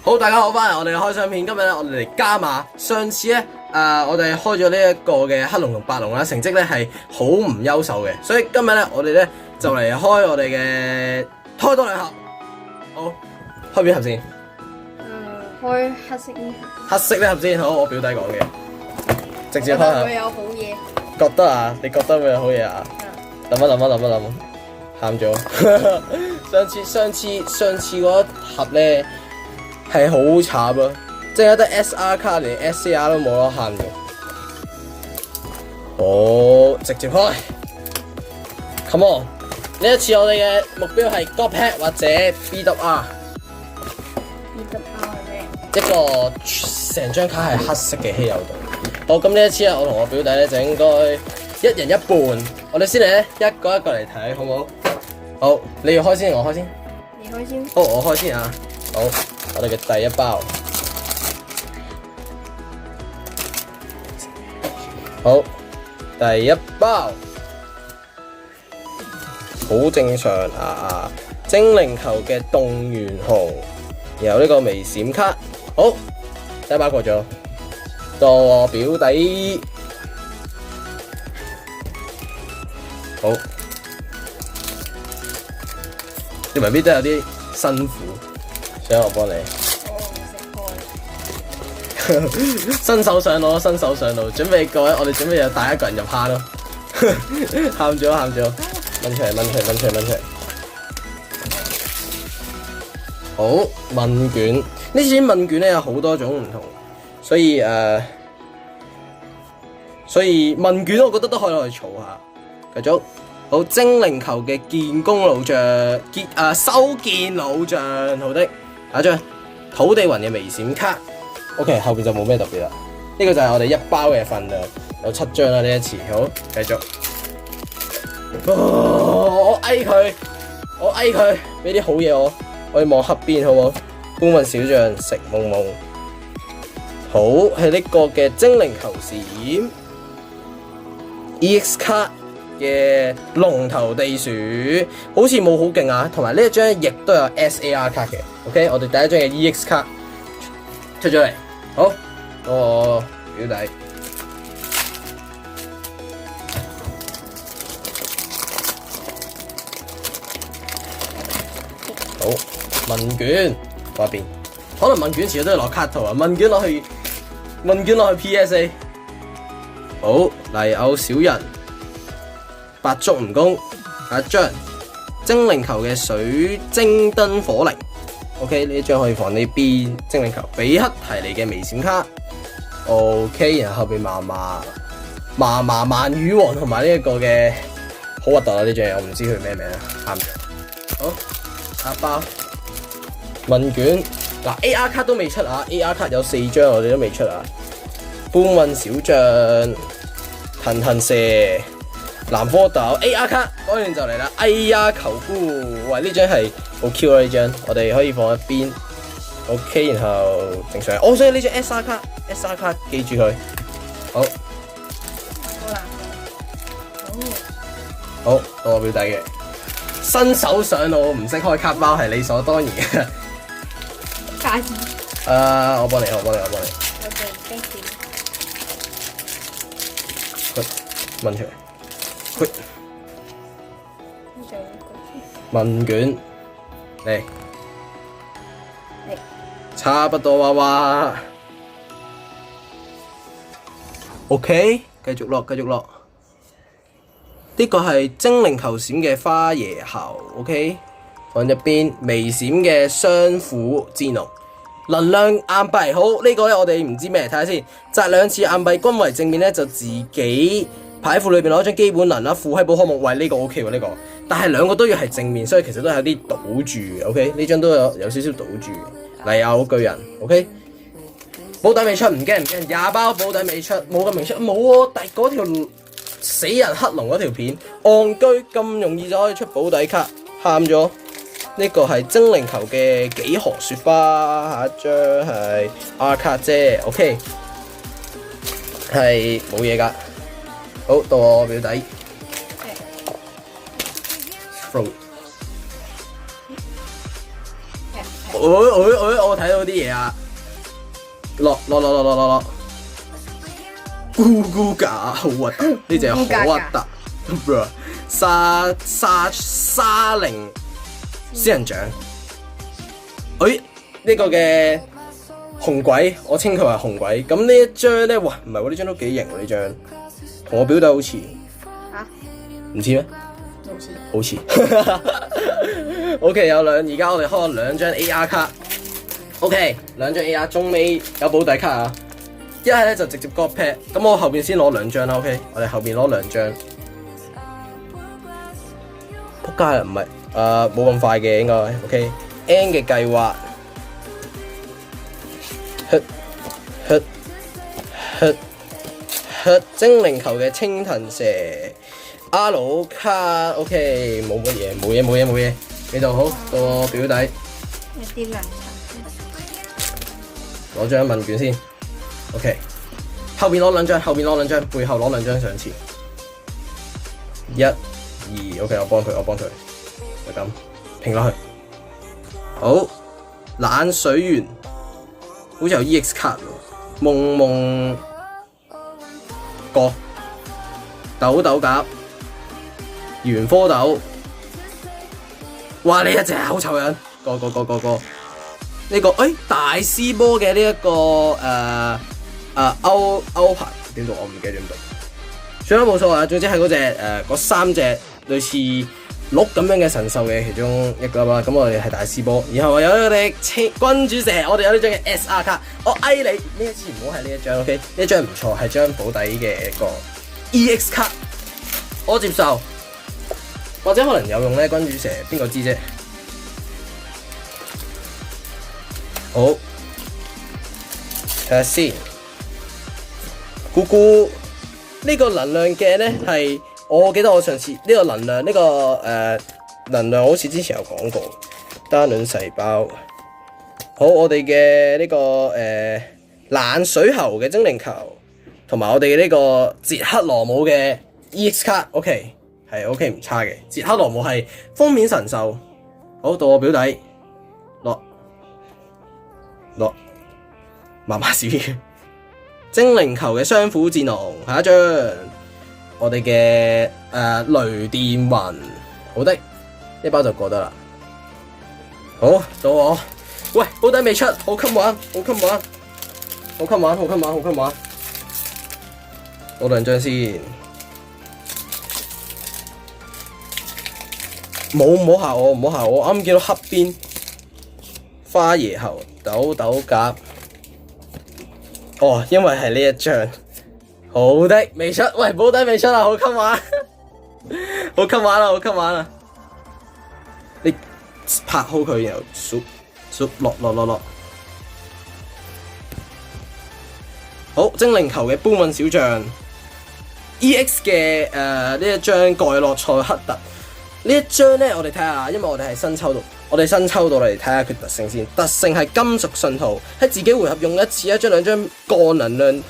好，大家好，翻嚟我哋嘅開箱片。今日咧，我哋嚟加碼。上次咧，我哋開咗呢一個嘅黑龍同白龍啦，成績咧係好唔優秀嘅，所以今日咧，我哋咧就嚟開我哋嘅開多兩盒。好，開邊盒先？開黑色呢盒。黑色呢盒先。好，我表弟講嘅，直接開盒。會有好嘢。覺得啊？你覺得會有好嘢啊？諗一諗，喊咗。上次嗰一盒咧。係好慘啊！即係得 SR 卡連 SCR 都冇得限嘅。好，直接開。Come on！呢一次我哋嘅目標係 God Pack 或者 BWR。BWR 係咩？一個成張卡係黑色嘅稀有度。好，咁呢一次咧，我同我表弟咧就應該一人一半。我哋先嚟咧一個一個嚟睇，好唔好？好，你要開先，我開先。你開先。好，我開先啊！好。我哋嘅第一包，好，第一包，好正常啊！精靈球嘅動員紅，然後呢個微閃卡，好，第一包過咗，到我表弟，好，你未必都有啲辛苦。想我幫你，我唔識開。新手上路，準備各位，我哋準備又帶一個人入坑咯。喊咗，問出嚟。好，問卷，呢次問卷咧有好多種唔同，所以問卷我覺得都可以攞去儲下。繼續。好，精靈球嘅建功老將，修建老將，好的。下張土地雲嘅微閃卡 ，OK， 後邊就冇咩特別啦。呢個就係我哋一包嘅份量，有7張啦呢一次。好，繼續。我嗌佢，俾啲好嘢我。我哋望黑邊好唔好？搬運小將食夢夢。好，係呢個嘅精靈球閃 EX 卡嘅龍頭地鼠，好似冇好勁啊！同埋呢一張亦都有 SAR 卡嘅。OK， 我哋第一張嘅 EX 卡出咗嚟，好，我表弟，好，問卷嗰邊，可能問卷遲早都要攞卡圖啊！問卷落去 PSA， 好，泥偶小人，白足蜈蚣，下一張精靈球嘅水晶燈火靈。OK， 呢一張可以放呢邊精靈球，比克提尼嘅微閃卡。OK， 然後後邊嫲鰻魚王同埋呢一個嘅好核突啊！呢張嘢我唔知佢咩名啊，喊咗。好，下一包問卷嗱 AR 卡都未出啊 ，AR 卡有4張我哋都未出啊。搬運小將，騰蛇。藍蝌蚪 AR 卡講完就嚟啦，哎呀球夫，喂呢張係好 Q 啊呢張，我哋可以放一邊 ，OK， 然後正常，我想要呢張 SR 卡記住佢，好，好難好到我表弟嘅，新手上路唔識開卡包係理所當然嘅，介意。我幫你。我哋驚問出嚟。問卷嚟，差不多娃娃 ，OK， 繼續落。呢個係精靈球閃嘅花椰猴 ，OK， 放一邊微閃嘅雙虎之龍，能量硬幣，好呢個咧我哋唔知咩嚟睇下先，擲2次硬幣均為正面咧就自己。牌庫裏邊攞張基本能啦，富希寶可夢，喂呢個 OK 喎呢個，但係兩個都要係正面，所以其實都有啲賭注嘅 ，OK 呢張都有少少賭注。泥偶巨人 ，OK 保底未出唔驚，20包保底未出，冇咁明出，冇喎，但係嗰條死人黑龍嗰條片，戇居咁容易就可以出保底卡，喊咗。呢個係精靈球嘅幾何雪花，下一張係 R 卡啫 ，OK 係冇嘢㗎。好，到我表弟。fruit。我睇到啲嘢啊！落，咕咕架好核突，呢隻好核突。沙靈仙人掌，呢個嘅紅鬼，我稱佢為紅鬼。咁呢一張咧，哇，唔係喎，呢張都幾型喎，呢張同我表弟好似嚇，唔似咩？好似。OK， 而家我哋開咗2張 AR 卡。OK， 2張 AR， 中尾有保底卡啊！一係咧就直接 God Pack， 咁我後邊先攞2張啦。OK， 我哋後邊攞2張。仆街啦，唔係冇咁快嘅應該。OK，N 嘅計劃，精靈球嘅青藤蛇 ，R 卡 OK， 冇嘢，你就好到我表弟。一啲涼茶。攞張問卷先 ，OK， 後邊攞2張，背後攞2張上前，1、2 ，OK， 我幫佢，就咁拼落去。好，冷水源，好似有 EX 卡喎，夢過，豆夾，元科豆，哇！呢一隻好醜人，個。呢個大師波嘅呢一個歐牌點讀我唔記得點讀，算啦冇錯啊。總之係嗰隻嗰3隻類似鹿咁樣嘅神獸嘅其中一個啦。咁我哋係大師波，然後有我哋君主蛇，我哋有呢張嘅 SR 卡。我你呢一次唔好係呢一張 ，OK？ 呢張唔錯，係張保底嘅一個 EX 卡，我接受。或者可能有用咧，君主蛇邊個知啫？好，睇下先。咕咕呢個能量鏡咧係，我記得我上次呢個能量能量好似之前有講過。單卵細胞。好，我哋嘅呢個冷水喉嘅精靈球，同埋我哋呢個捷克羅姆嘅 EX 卡 ，OK 係 OK 唔差嘅。捷克羅姆係封面神獸。好，到我表弟落麻麻小精靈球嘅雙虎戰龍，下一張我哋嘅雷電雲，好的，呢包就過得啦。好，到我，喂，保底未出，好襟玩，攞2張先，唔好嚇我，啱見到黑邊花椰猴。豆夾，因為係呢一張，好的未出，喂，保底未出啊，好襟玩，你拍好佢，然後縮落，好，精靈球嘅搬運小將 ，EX 嘅呢一張蓋洛賽克特，呢一張咧我哋睇下，因為我哋係新抽到。我哋新抽到嚟睇下佢特性先，特性係金屬信號，喺自己回合用一次，1張2張鋼能量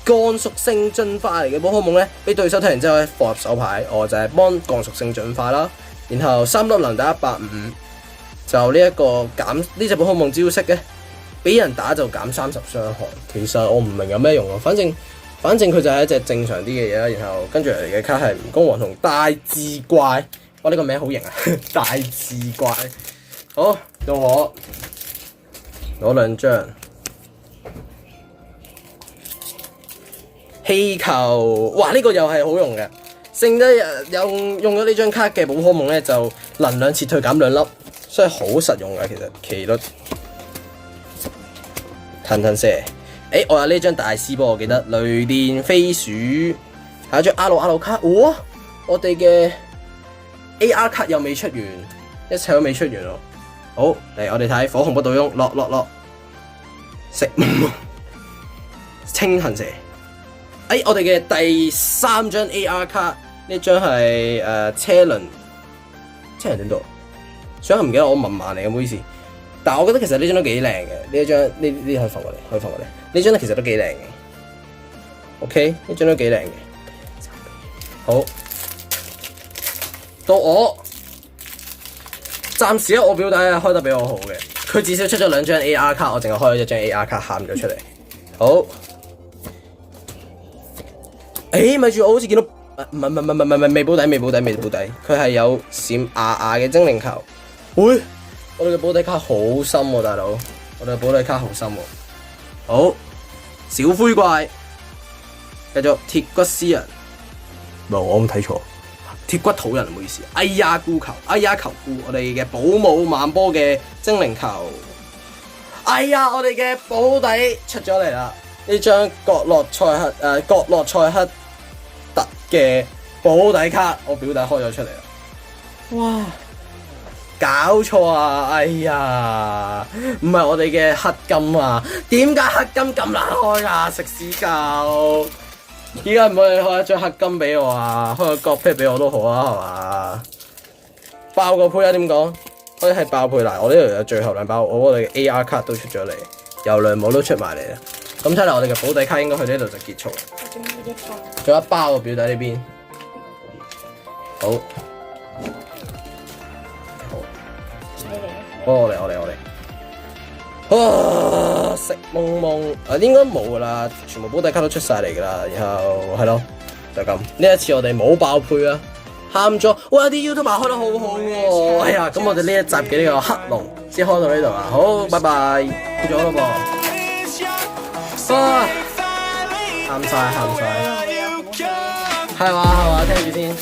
鋼屬性進化嚟嘅寶可夢咧，俾對手睇完之後咧放入手牌，我就係幫鋼屬性進化啦。然後3粒能打150，就呢一個減呢隻寶可夢招式嘅，俾人打就減30傷害。其實我唔明有咩用啊，反正佢就係一隻正常啲嘅嘢啦。然後跟住嚟嘅卡係蜈蚣王同大智怪。哇！呢個名好型啊，大智怪。好，到我攞2張氣球。哇！呢個又係好用嘅，剩低用咗呢張卡嘅寶可夢咧，就能量撤退減2粒，所以好實用嘅。其實奇律騰蛇。我有呢張大師波，我記得雷電飛鼠。下一張 R 卡。哇！我哋嘅AR 卡又未出完，一切都未出完喎。好，嚟我哋睇火紅不倒翁，落食青藤蛇。我哋嘅第3張 AR 卡，呢張係車輪點讀？想唔記得我文盲嚟嘅，唔好意思。但係我覺得其實呢張都幾靚嘅，呢一張呢可以放過嚟，呢張咧其實都幾靚嘅。OK， 呢張都幾靚嘅。好。到我，暫時咧我表弟開得比我好嘅，佢至少出咗2張 AR 卡，我淨係開咗1張 AR 卡喊咗出嚟。好，咪住，我好似見到唔係未保底，佢係有閃牙嘅精靈球。喂，我哋嘅保底卡好深喎，大佬，我哋嘅保底卡好深喎。好，小灰怪，繼續鐵骨獅人，唔係我冇睇錯，鐵骨土人，唔好意思。哎呀菇球，哎呀球菇，我哋嘅寶武萬波嘅精靈球。哎呀，我哋嘅保底出咗嚟啦！呢張角落賽克特嘅保底卡，我表弟開咗出嚟啦！哇，搞錯啊！哎呀，唔係我哋嘅黑金啊！點解黑金咁難開啊？食屎狗！依家唔可以開一張黑金俾我啊？開個角啤俾我都好啊，係嘛？爆個配啊？點講？可以係爆配嗱，我呢度有最後2包，我哋嘅 AR 卡都出咗嚟，有兩帽都出埋嚟啦。咁睇嚟我哋嘅保底卡應該去呢度就結束啦。仲有1包啊，表弟呢邊。好，我嚟。啊，食懵懵啊，應該冇噶啦，全部保底卡都出晒嚟噶啦。然後係咯，就咁。呢一次我哋冇爆配啊。喊咗，哇！啲 YouTuber 開得好好喎，哎呀，咁我哋呢一集嘅呢個黑龍先開到呢度啦，好，拜拜，到咗咯噃，啊，喊晒，係嘛，聽住先。